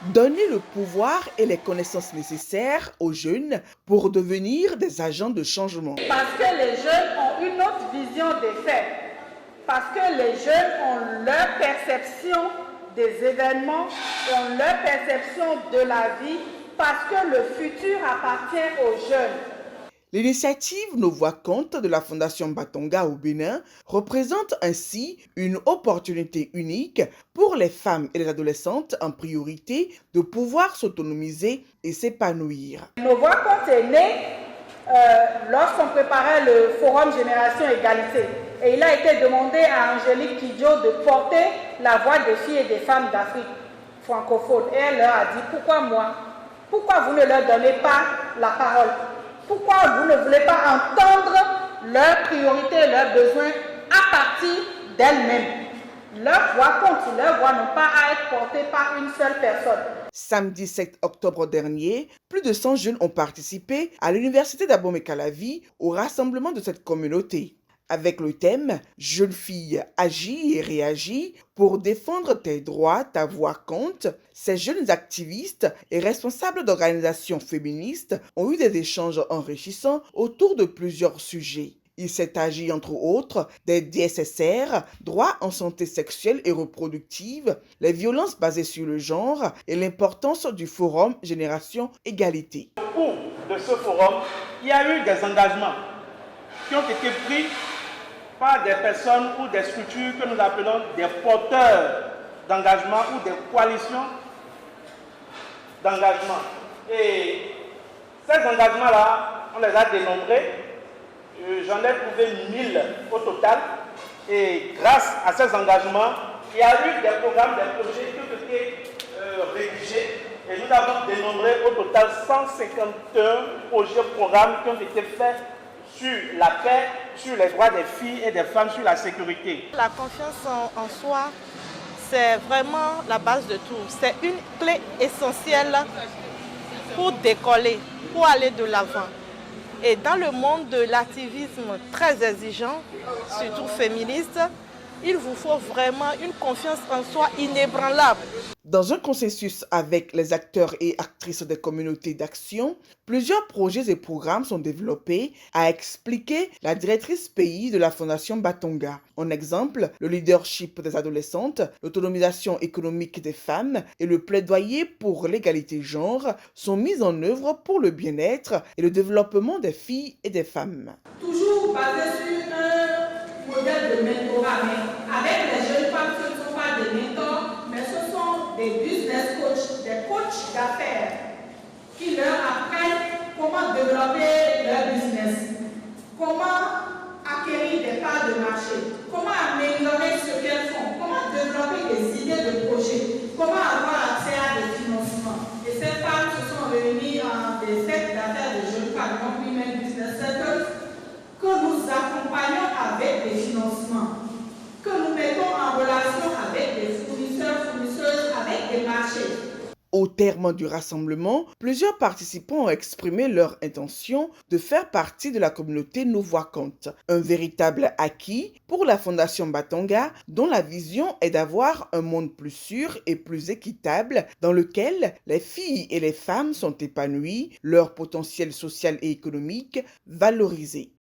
Donner le pouvoir et les connaissances nécessaires aux jeunes pour devenir des agents de changement. Parce que les jeunes ont une autre vision des faits. Parce que les jeunes ont leur perception des événements, ont leur perception de la vie, parce que le futur appartient aux jeunes. L'initiative Nos Voix Comptent de la Fondation Batonga au Bénin représente ainsi une opportunité unique pour les femmes et les adolescentes en priorité de pouvoir s'autonomiser et s'épanouir. Nos Voix Comptent est né lorsqu'on préparait le Forum Génération Égalité. Et il a été demandé à Angélique Kidjo de porter la voix des filles et des femmes d'Afrique francophone. Et elle leur a dit, pourquoi moi? Pourquoi vous ne leur donnez pas la parole? Pourquoi vous ne voulez pas entendre leurs priorités, leurs besoins à partir d'elles-mêmes? Leurs voix comptent, leurs voix n'ont pas à être portées par une seule personne. Samedi 7 octobre dernier, plus de 100 jeunes ont participé à l'université d'Abomey-Calavi au rassemblement de cette communauté. Avec le thème « Jeune fille, agis et réagis pour défendre tes droits, ta voix compte », ces jeunes activistes et responsables d'organisations féministes ont eu des échanges enrichissants autour de plusieurs sujets. Il s'est agi entre autres des DSSR, droits en santé sexuelle et reproductive, les violences basées sur le genre et l'importance du forum Génération Égalité. Au cours de ce forum, il y a eu des engagements qui ont été pris par des personnes ou des structures que nous appelons des porteurs d'engagement ou des coalitions d'engagement. Et ces engagements-là, on les a dénombrés. J'en ai trouvé 1000 au total. Et grâce à ces engagements, il y a eu des programmes, des projets qui ont été rédigés. Et nous avons dénombré au total 151 projets, programmes qui ont été faits sur la paix, sur les droits des filles et des femmes, sur la sécurité. La confiance en soi, c'est vraiment la base de tout. C'est une clé essentielle pour décoller, pour aller de l'avant. Et dans le monde de l'activisme très exigeant, surtout féministe, il vous faut vraiment une confiance en soi inébranlable. Dans un consensus avec les acteurs et actrices des communautés d'action, plusieurs projets et programmes sont développés, a expliqué la directrice pays de la Fondation Batonga. En exemple, le leadership des adolescentes, l'autonomisation économique des femmes et le plaidoyer pour l'égalité genre sont mis en œuvre pour le bien-être et le développement des filles et des femmes. Toujours basé sur un modèle de mentorat, mais avec les jeunes femmes, ce ne sont pas des mentors, mais ce sont des business coachs, des coachs d'affaires qui leur apprennent comment développer leur business, comment acquérir des parts de marché, comment améliorer ce qu'elles font, comment développer des idées de projet, comment avoir accès à des financements. Et ces femmes se sont réunies en des sectes d'affaires de jeunes femmes, donc Women Business Circles, que nous accompagnons avec des financements, que nous mettons en relation avec des fournisseurs, fournisseuses, avec des marchés. Au terme du rassemblement, plusieurs participants ont exprimé leur intention de faire partie de la communauté Nos Voix Comptent, un véritable acquis pour la Fondation Batonga dont la vision est d'avoir un monde plus sûr et plus équitable dans lequel les filles et les femmes sont épanouies, leur potentiel social et économique valorisé.